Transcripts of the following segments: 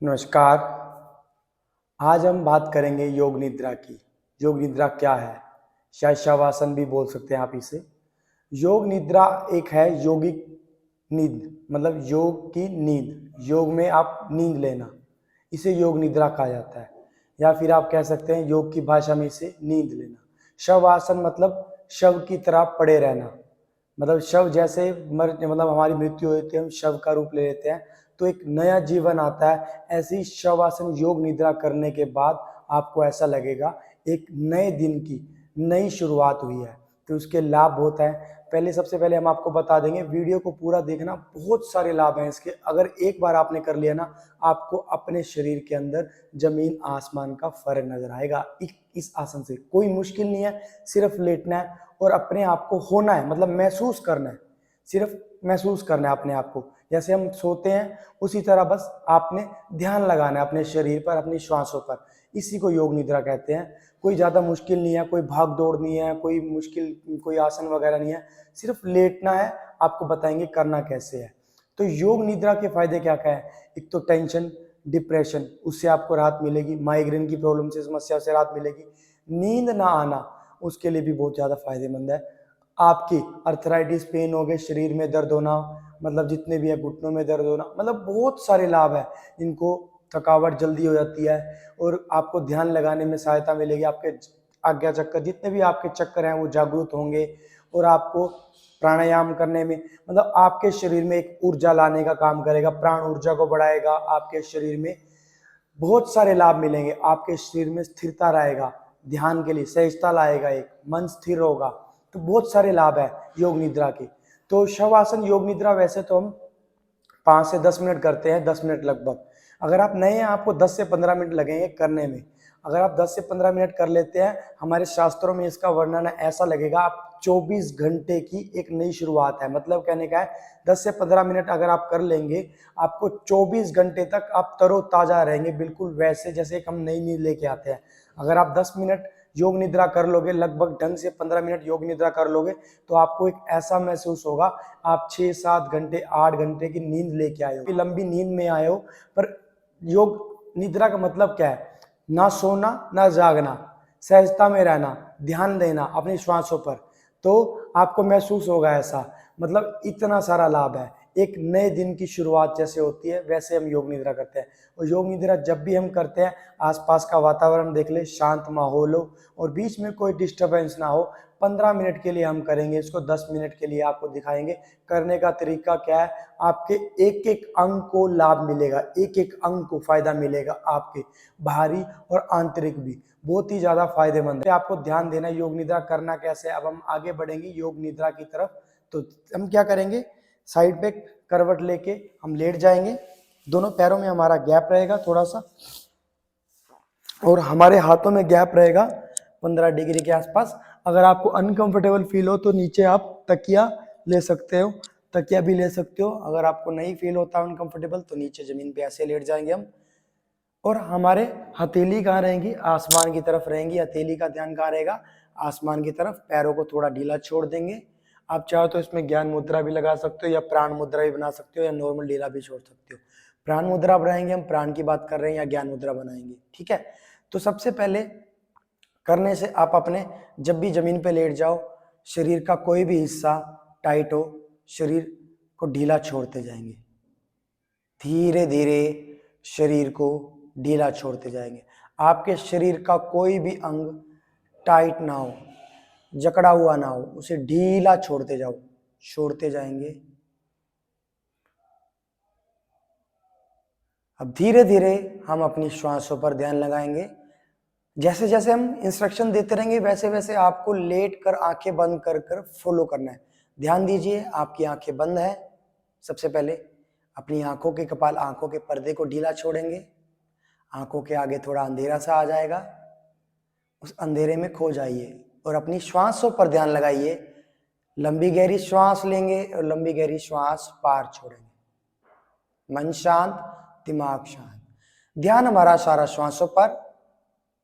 नमस्कार। आज हम बात करेंगे योग निद्रा की। योग निद्रा क्या है? शायद शवासन भी बोल सकते हैं आप इसे। योग निद्रा एक है योगिक नींद, मतलब योग की नींद। योग में आप नींद लेना, इसे योग निद्रा कहा जाता है। या फिर आप कह सकते हैं योग की भाषा में इसे नींद लेना। शवासन मतलब शव की तरह पड़े रहना, मतलब शव जैसे मतलब हमारी मृत्यु होती है, हम शव का रूप ले लेते हैं तो एक नया जीवन आता है। ऐसी शवासन योग निद्रा करने के बाद आपको ऐसा लगेगा एक नए दिन की नई शुरुआत हुई है। तो उसके लाभ होता है। सबसे पहले हम आपको बता देंगे, वीडियो को पूरा देखना, बहुत सारे लाभ हैं इसके। अगर एक बार आपने कर लिया ना, आपको अपने शरीर के अंदर जमीन आसमान का फर्क नजर आएगा। इस आसन से कोई मुश्किल नहीं है, सिर्फ लेटना है और अपने आप को होना है, मतलब महसूस करना है। सिर्फ महसूस करना है अपने आप को, जैसे हम सोते हैं उसी तरह बस आपने ध्यान लगाना है अपने शरीर पर, अपनी श्वासों पर। इसी को योग निद्रा कहते हैं। कोई ज़्यादा मुश्किल नहीं है, कोई भाग दौड़ नहीं है, कोई मुश्किल कोई आसन वगैरह नहीं है, सिर्फ लेटना है। आपको बताएंगे करना कैसे है। तो योग निद्रा के फायदे क्या क्या है? एक तो टेंशन, डिप्रेशन, उससे आपको राहत मिलेगी। माइग्रेन की प्रॉब्लम से, समस्या से राहत मिलेगी। नींद ना आना, उसके लिए भी बहुत ज़्यादा फायदेमंद है। आपकी अर्थराइटिस पेन हो गए, शरीर में दर्द होना, मतलब जितने भी है, घुटनों में दर्द होना, मतलब बहुत सारे लाभ है। इनको थकावट जल्दी हो जाती है और आपको ध्यान लगाने में सहायता मिलेगी। आपके आज्ञा चक्कर, जितने भी आपके चक्कर हैं वो जागरूक होंगे और आपको प्राणायाम करने में, मतलब आपके शरीर में एक ऊर्जा लाने का काम करेगा, प्राण ऊर्जा को बढ़ाएगा। आपके शरीर में बहुत सारे लाभ मिलेंगे। आपके शरीर में स्थिरता रहेगा, ध्यान के लिए सहजता लाएगा, एक मन स्थिर होगा। तो बहुत सारे लाभ है योग निद्रा के। तो शवासन योग निद्रा वैसे तो हम 5 से 10 मिनट करते हैं, 10 मिनट लगभग। अगर आप नए हैं, आपको 10 से 15 मिनट लगेंगे करने में। अगर आप 10 से 15 मिनट कर लेते हैं, हमारे शास्त्रों में इसका वर्णन है, ऐसा लगेगा आप 24 घंटे की एक नई शुरुआत है। मतलब कहने का है 10 से 15 मिनट अगर आप कर लेंगे, आपको 24 घंटे तक आप तरोताजा रहेंगे, बिल्कुल वैसे जैसे हम नई नींद लेके आते हैं। अगर आप 10 मिनट योग निद्रा कर लोगे, लगभग ढंग से 15 मिनट योग निद्रा कर लोगे, तो आपको एक ऐसा महसूस होगा आप 6-7 घंटे 8 घंटे की नींद लेके आए हो, लंबी नींद में आए हो। पर योग निद्रा का मतलब क्या है? ना सोना ना जागना, सहजता में रहना, ध्यान देना अपनी श्वासों पर। तो आपको महसूस होगा ऐसा, मतलब इतना सारा लाभ है। एक नए दिन की शुरुआत जैसे होती है, वैसे हम योग निद्रा करते हैं। और योग निद्रा जब भी हम करते हैं, आसपास का वातावरण देख ले, शांत माहौल हो और बीच में कोई डिस्टरबेंस ना हो। 15 मिनट के लिए हम करेंगे इसको, 10 मिनट के लिए आपको दिखाएंगे। करने का तरीका क्या है? आपके एक एक अंग को लाभ मिलेगा, एक एक अंग को फायदा मिलेगा, आपके बाहरी और आंतरिक भी बहुत ही ज्यादा फायदेमंद है। आपको ध्यान देना है योग निद्रा करना कैसे है। अब हम आगे बढ़ेंगे योग निद्रा की तरफ। तो हम क्या करेंगे, साइड पे करवट लेके हम लेट जाएंगे, दोनों पैरों में हमारा गैप रहेगा थोड़ा सा, और हमारे हाथों में गैप रहेगा 15 डिग्री के आसपास। अगर आपको अनकंफर्टेबल फील हो तो नीचे आप तकिया ले सकते हो, तकिया भी ले सकते हो। अगर आपको नहीं फील होता अनकंफर्टेबल तो नीचे जमीन पे ऐसे लेट जाएंगे हम। और हमारे हथेली कहाँ रहेंगी? आसमान की तरफ रहेंगी। हथेली का ध्यान कहाँ रहेगा? आसमान की तरफ। पैरों को थोड़ा ढीला छोड़ देंगे। आप चाहो तो इसमें ज्ञान मुद्रा भी लगा सकते हो या प्राण मुद्रा भी बना सकते हो या नॉर्मल ढीला भी छोड़ सकते हो। प्राण मुद्रा बनाएंगे हम, प्राण की बात कर रहे हैं, या ज्ञान मुद्रा बनाएंगे, ठीक है। तो सबसे पहले करने से आप अपने जब भी जमीन पे लेट जाओ, शरीर का कोई भी हिस्सा टाइट हो, शरीर को ढीला छोड़ते जाएंगे। धीरे धीरे शरीर को ढीला छोड़ते जाएंगे। आपके शरीर का कोई भी अंग टाइट ना हो, जकड़ा हुआ ना हो, उसे ढीला छोड़ते जाओ, छोड़ते जाएंगे। अब धीरे धीरे हम अपनी श्वासों पर ध्यान लगाएंगे। जैसे जैसे हम इंस्ट्रक्शन देते रहेंगे, वैसे वैसे आपको लेट कर आंखें बंद कर कर फॉलो करना है। ध्यान दीजिए, आपकी आंखें बंद है। सबसे पहले अपनी आंखों के कपाल, आंखों के पर्दे को ढीला छोड़ेंगे। आंखों के आगे थोड़ा अंधेरा सा आ जाएगा, उस अंधेरे में खो जाइए और अपनी श्वासों पर ध्यान लगाइए। लंबी गहरी श्वास लेंगे और लंबी गहरी श्वास पार छोड़ेंगे। मन शांत, दिमाग शांत। ध्यान हमारा सारा श्वासों पर,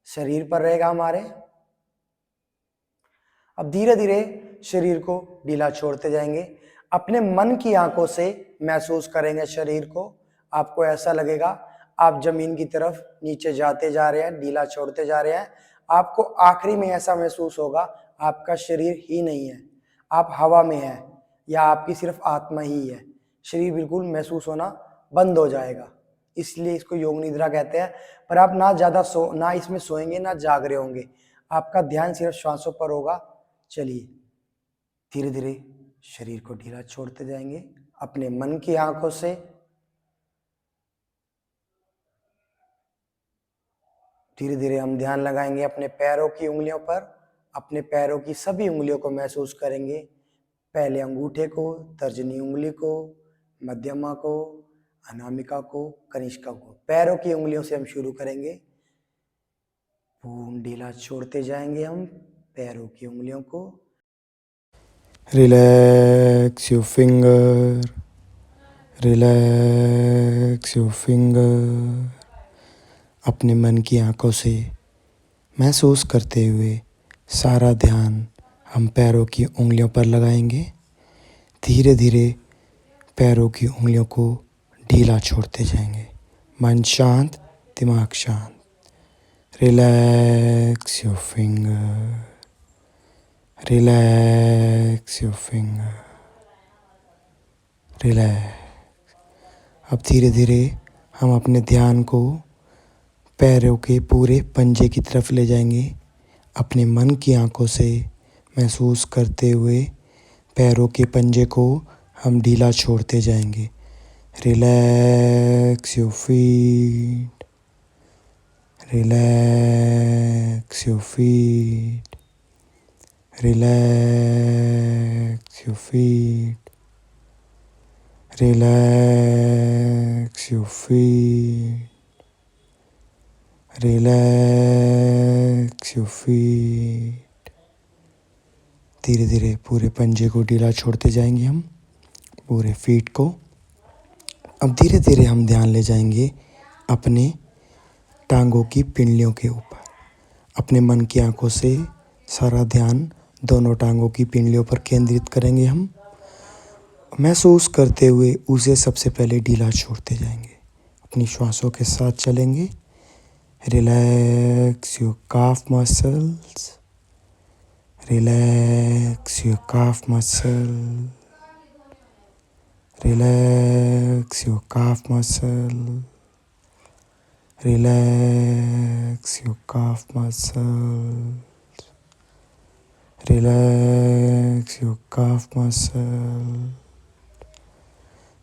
शरीर पर रहेगा हमारे। अब धीरे धीरे शरीर को ढीला छोड़ते जाएंगे। अपने मन की आंखों से महसूस करेंगे शरीर को। आपको ऐसा लगेगा आप जमीन की तरफ नीचे जाते जा रहे हैं, ढीला छोड़ते जा रहे हैं। आपको आखिरी में ऐसा महसूस होगा आपका शरीर ही नहीं है, आप हवा में हैं या आपकी सिर्फ आत्मा ही है। शरीर बिल्कुल महसूस होना बंद हो जाएगा, इसलिए इसको योग निद्रा कहते हैं। पर आप ना इसमें सोएंगे ना जाग रहे होंगे, आपका ध्यान सिर्फ श्वासों पर होगा। चलिए धीरे धीरे शरीर को ढीला छोड़ते जाएंगे अपने मन की आंखों से। धीरे धीरे हम ध्यान लगाएंगे अपने पैरों की उंगलियों पर। अपने पैरों की सभी उंगलियों को महसूस करेंगे, पहले अंगूठे को, तर्जनी उंगली को, मध्यमा को, अनामिका को, कनिष्का को। पैरों की उंगलियों से हम शुरू करेंगे। पूर्ण ढीला छोड़ते जाएंगे हम पैरों की उंगलियों को। Relax your finger, relax your finger. अपने मन की आंखों से महसूस करते हुए सारा ध्यान हम पैरों की उंगलियों पर लगाएंगे। धीरे धीरे पैरों की उंगलियों को ढीला छोड़ते जाएंगे। मन शांत, दिमाग शांत। Relax your finger, relax your finger, relax. अब धीरे धीरे हम अपने ध्यान को पैरों के पूरे पंजे की तरफ ले जाएंगे। अपने मन की आंखों से महसूस करते हुए पैरों के पंजे को हम ढीला छोड़ते जाएंगे। Relax your feet, relax your feet, relax your feet, relax your feet, relax your feet. धीरे धीरे पूरे पंजे को ढीला छोड़ते जाएंगे हम, पूरे फीट को। अब धीरे धीरे हम ध्यान ले जाएंगे अपने टांगों की पिंडलियों के ऊपर। अपने मन की आंखों से सारा ध्यान दोनों टांगों की पिंडलियों पर केंद्रित करेंगे हम। महसूस करते हुए उसे सबसे पहले ढीला छोड़ते जाएंगे। अपनी श्वासों के साथ चलेंगे। Relax your calf muscles, relax your calf muscle, relax your calf muscle, relax your calf muscle, relax your calf muscle,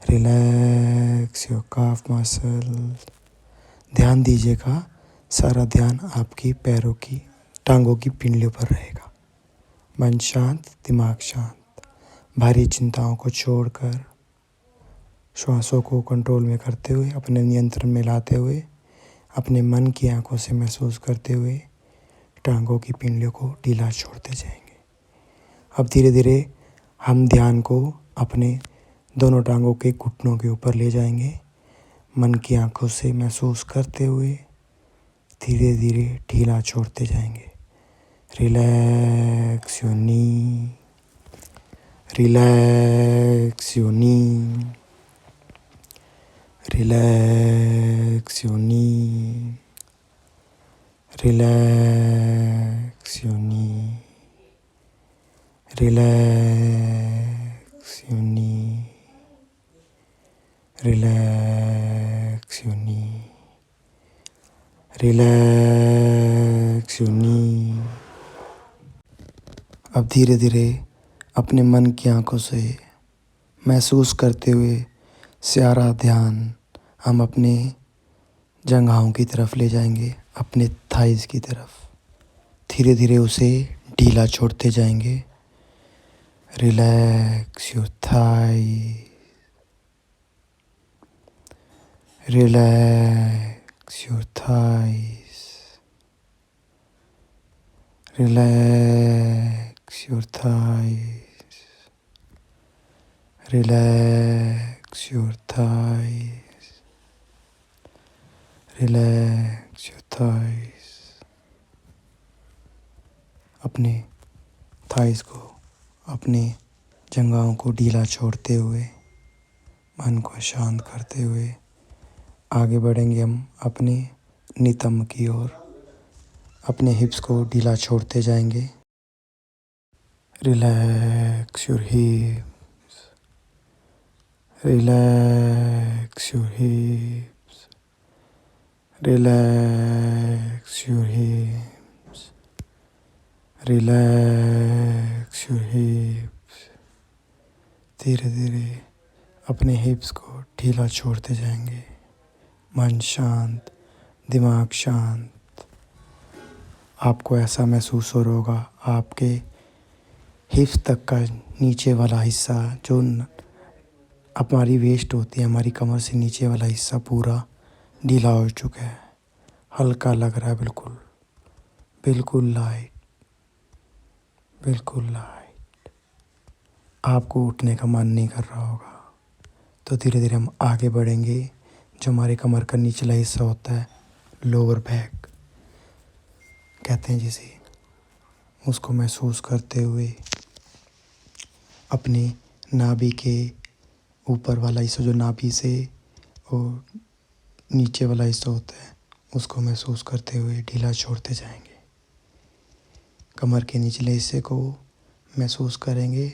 relax your calf muscle. ध्यान दीजिएगा, सारा ध्यान आपकी पैरों की, टांगों की पिंडलियों पर रहेगा। मन शांत, दिमाग शांत। भारी चिंताओं को छोड़कर श्वासों को कंट्रोल में करते हुए, अपने नियंत्रण में लाते हुए, अपने मन की आंखों से महसूस करते हुए टांगों की पिंडलियों को ढीला छोड़ते जाएंगे। अब धीरे धीरे हम ध्यान को अपने दोनों टांगों के घुटनों के ऊपर ले जाएंगे। मन की आंखों से महसूस करते हुए धीरे धीरे ढीला छोड़ते जाएंगे। Relax your knee, relax your knee, relax your knee, relax your knee, relax your knee, relax your knee, relax your knee. अब धीरे धीरे अपने मन की आंखों से महसूस करते हुए सारा ध्यान हम अपने जंघाओं की तरफ ले जाएंगे, अपने थाइज की तरफ। धीरे धीरे उसे ढीला छोड़ते जाएंगे। Relax your thigh, relax your thighs, relax your thighs, relax your thighs, relax your thighs. अपने थाइज को, अपने जंघाओं को ढीला छोड़ते हुए, मन को शांत करते हुए आगे बढ़ेंगे हम अपने नितंब की ओर। अपने हिप्स को ढीला छोड़ते जाएंगे। Relax your hips, relax your hips, relax your hips, relax your hips. धीरे धीरे अपने हिप्स को ढीला छोड़ते जाएंगे। मन शांत, दिमाग शांत। आपको ऐसा महसूस हो रहा होगा आपके हिप्स तक का नीचे वाला हिस्सा जो हमारी वेस्ट होती है, हमारी कमर से नीचे वाला हिस्सा पूरा ढीला हो चुका है। हल्का लग रहा है, बिल्कुल बिल्कुल लाइट, बिल्कुल लाइट। आपको उठने का मन नहीं कर रहा होगा। तो धीरे धीरे हम आगे बढ़ेंगे। जो हमारे कमर का निचला हिस्सा होता है, लोअर बैक कहते हैं जिसे, उसको महसूस करते हुए अपने नाभि के ऊपर वाला हिस्सा, जो नाभि से और नीचे वाला हिस्सा होता है, उसको महसूस करते हुए ढीला छोड़ते जाएंगे। कमर के निचले हिस्से को महसूस करेंगे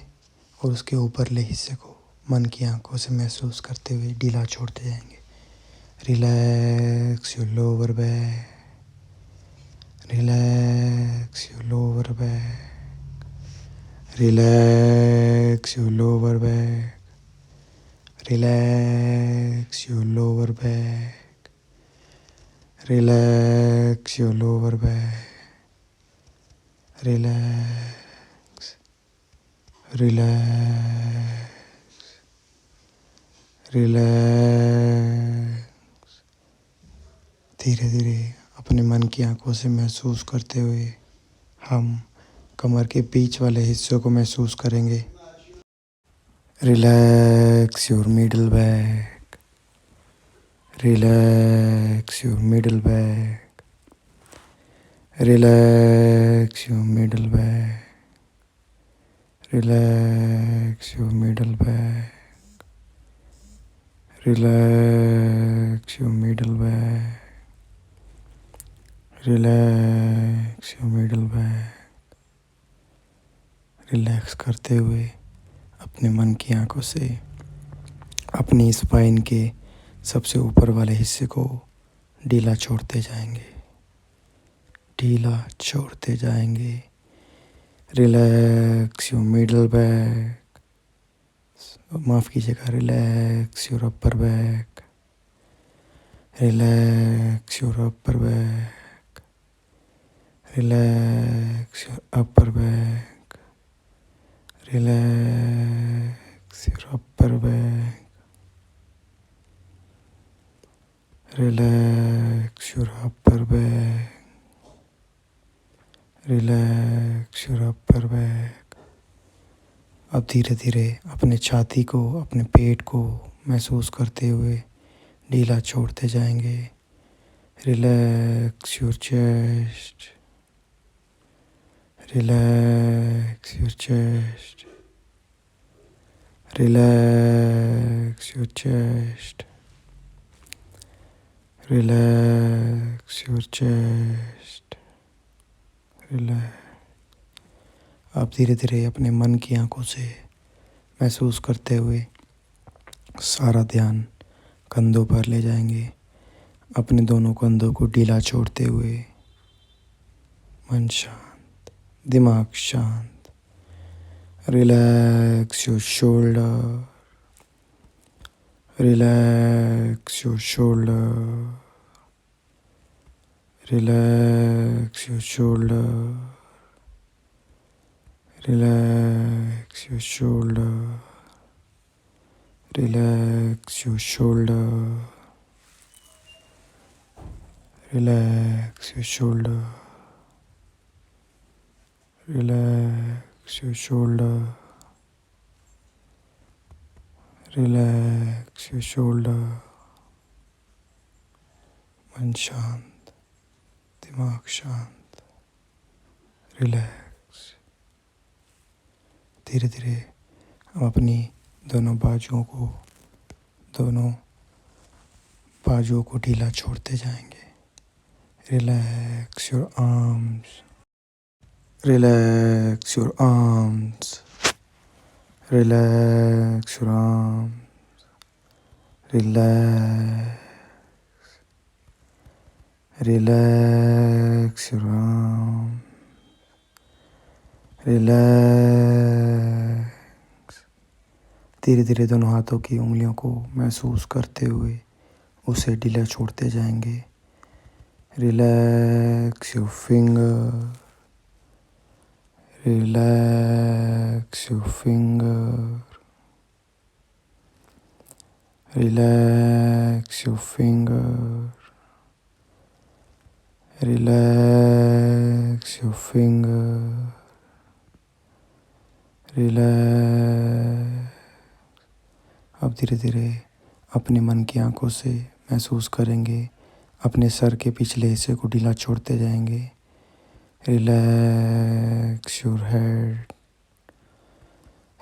और उसके ऊपरले हिस्से को मन की आंखों से महसूस करते हुए ढीला छोड़ते जाएंगे। Relax your lower back, relax your lower back, relax your lower back, relax your lower back, relax your lower back, relax, relax, relax. धीरे धीरे अपने मन की आंखों से महसूस करते हुए हम कमर के बीच वाले हिस्सों को महसूस करेंगे। Relax your middle back, relax your middle back, relax your middle back, relax your middle back, relax your middle back, relax your middle back. Relax करते हुए अपने मन की आंखों से अपनी स्पाइन के सबसे ऊपर वाले हिस्से को ढीला छोड़ते जाएंगे, ढीला छोड़ते जाएंगे। रिलैक्स योर मिडल बैक, माफ़ कीजिएगा, relax your upper back, relax your upper back, relax your upper back, relax your upper back, relax your upper back, relax your upper back. अब धीरे धीरे अपने छाती को, अपने पेट को महसूस करते हुए ढीला छोड़ते जाएंगे। Relax your chest, relax your chest, relax your chest, relax your chest, relax. आप धीरे धीरे अपने मन की आंखों से महसूस करते हुए सारा ध्यान कंधों पर ले जाएंगे। अपने दोनों कंधों को ढीला छोड़ते हुए मन शांत, दिमाग शांत। Relax your shoulder, relax your shoulder, relax your shoulder, relax your shoulder, relax your shoulder, relax your shoulder, relax your shoulder, relax your shoulder. मन शांत, दिमाग शांत, रिलैक्स। धीरे धीरे हम अपनी दोनों बाजुओं को, दोनों बाजुओं को ढीला छोड़ते जाएंगे। Relax your arms, relax your arms, relax your arms, relax, relax your arms, relax. धीरे धीरे दोनों हाथों की उंगलियों को महसूस करते हुए उसे ढीला छोड़ते जाएंगे। Relax your finger, relax your finger, relax your finger, relax your finger, relax. अब धीरे धीरे अपने मन की आंखों से महसूस करेंगे, अपने सर के पिछले हिस्से को ढीला छोड़ते जाएंगे। Relax your head,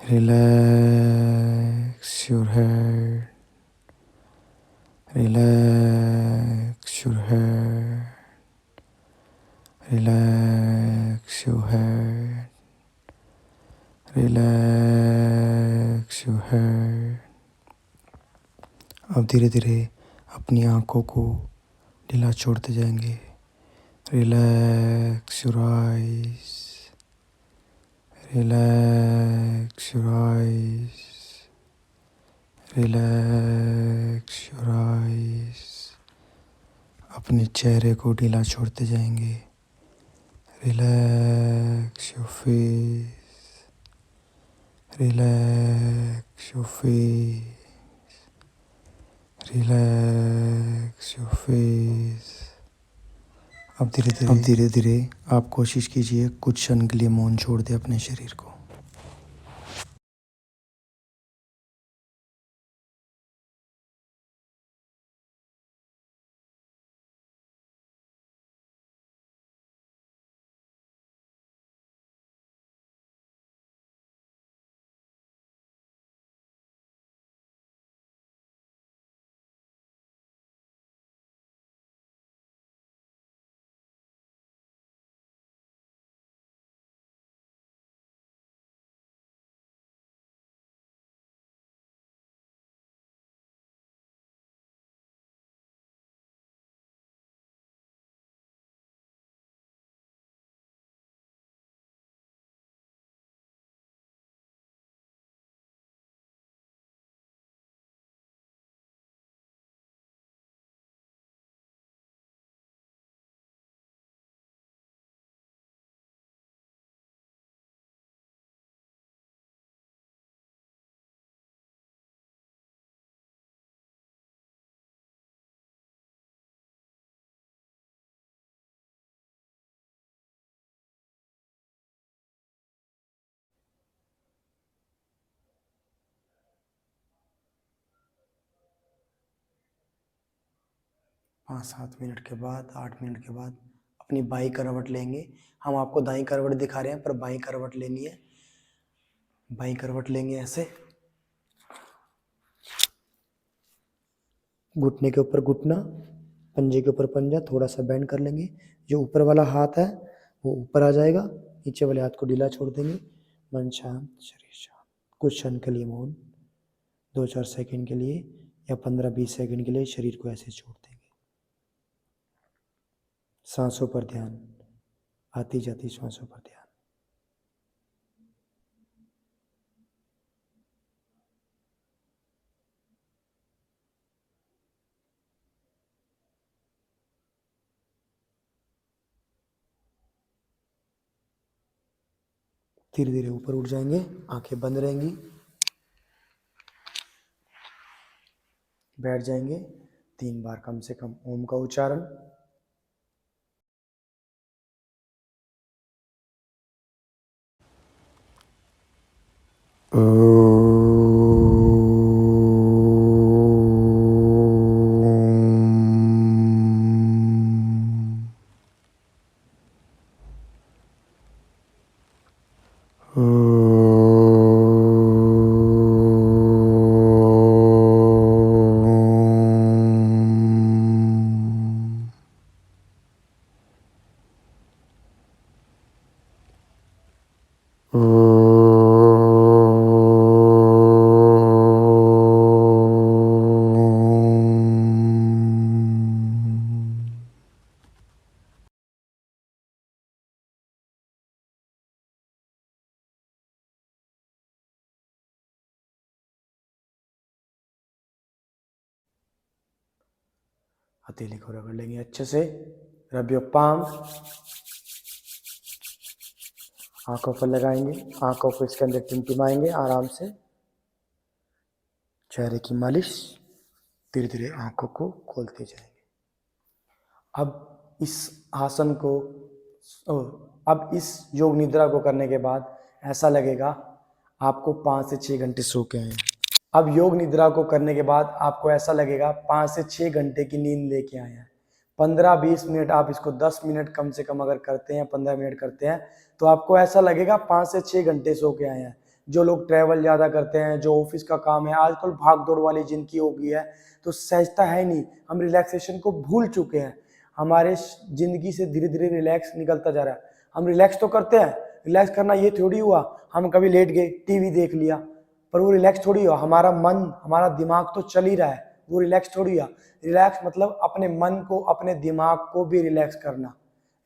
relax your head, relax your head, relax your head, relax your head. अब धीरे धीरे अपनी आंखों को ढीला छोड़ते जाएंगे। Relax your eyes, relax your eyes, relax your eyes. अपने चेहरे को ढीला छोड़ते जाएंगे। Relax your face, relax your face, relax your face. अब धीरे धीरे आप कोशिश कीजिए कुछ क्षण के लिए मौन छोड़ दें अपने शरीर को। पाँच सात मिनट के बाद, 8 मिनट के बाद अपनी बाई करवट लेंगे। हम आपको दाई करवट दिखा रहे हैं पर बाई करवट लेनी है। बाई करवट लेंगे ऐसे, घुटने के ऊपर घुटना, पंजे के ऊपर पंजा, थोड़ा सा बेंड कर लेंगे। जो ऊपर वाला हाथ है वो ऊपर आ जाएगा, नीचे वाले हाथ को ढीला छोड़ देंगे। मन शांत, शरीर शांत। कुछ क्षण के लिए मौन, 2-4 सेकंड के लिए या 15-20 सेकंड के लिए शरीर को ऐसे छोड़ देंगे। सांसों पर ध्यान, आती जाती सांसों पर ध्यान। धीरे धीरे ऊपर उठ जाएंगे, आंखें बंद रहेंगी, बैठ जाएंगे। 3 बार कम से कम ओम का उच्चारण। हथेली को रगड़ लेंगे अच्छे से। रब योर पाम, आंखों पर लगाएंगे, आंखों को इसके अंदर टिमटिमाएंगे आराम से। चेहरे की मालिश, धीरे धीरे आंखों को खोलते जाएंगे। अब इस आसन को अब इस योग निद्रा को करने के बाद ऐसा लगेगा आपको 5 से 6 घंटे सो के आए हैं। अब योग निद्रा को करने के बाद आपको ऐसा लगेगा 5 से 6 घंटे की नींद लेके आए हैं। 15-20 मिनट आप इसको 10 मिनट कम से कम अगर करते हैं, 15 मिनट करते हैं, तो आपको ऐसा लगेगा 5 से 6 घंटे सो के आए हैं। जो लोग ट्रैवल ज़्यादा करते हैं, जो ऑफिस का काम है, आजकल भाग दौड़ वाली जिनकी हो गई है, तो सहजता है नहीं, हम रिलैक्सेशन को भूल चुके हैं। हमारे जिंदगी से धीरे धीरे रिलैक्स निकलता जा रहा है। हम रिलैक्स तो करते हैं, रिलैक्स करना ये थोड़ी हुआ हम कभी लेट गए, टीवी देख लिया, पर वो रिलैक्स थोड़ी हुआ। हमारा मन, हमारा दिमाग तो चल ही रहा है, वो रिलैक्स थोड़ी हुआ। रिलैक्स मतलब अपने मन को, अपने दिमाग को भी रिलैक्स करना।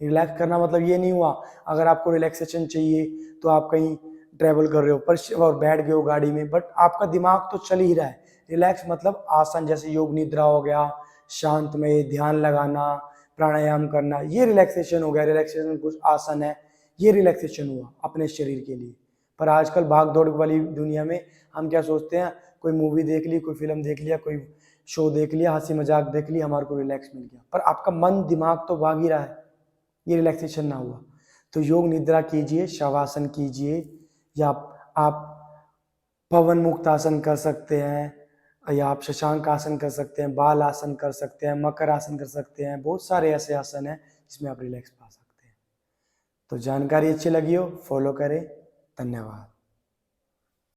रिलैक्स करना मतलब ये नहीं हुआ अगर आपको रिलैक्सेशन चाहिए तो आप कहीं ट्रैवल कर रहे हो पर और बैठ गए हो गाड़ी में, बट आपका दिमाग तो चल ही रहा है। रिलैक्स मतलब आसन जैसे योग निद्रा हो गया, शांत में ध्यान लगाना, प्राणायाम करना, ये रिलैक्सेशन हो गया। रिलैक्सेशन कुछ आसन है, ये रिलैक्सेशन हुआ अपने शरीर के लिए। पर आजकल भाग दौड़ वाली दुनिया में हम क्या सोचते हैं, कोई मूवी देख ली, कोई फिल्म देख लिया, कोई शो देख लिया, हंसी मजाक देख लिया, हमारे को रिलैक्स मिल गया, पर आपका मन दिमाग तो भाग ही रहा है, ये रिलैक्सेशन ना हुआ। तो योग निद्रा कीजिए, शवासन कीजिए, या आप पवन मुक्त आसन कर सकते हैं, या आप शशांक आसन कर सकते हैं, बाल आसन कर सकते हैं, मकर आसन कर सकते हैं। बहुत सारे ऐसे आसन हैं जिसमें आप रिलैक्स पा सकते हैं। तो जानकारी अच्छी लगी हो, फॉलो करें। धन्यवाद।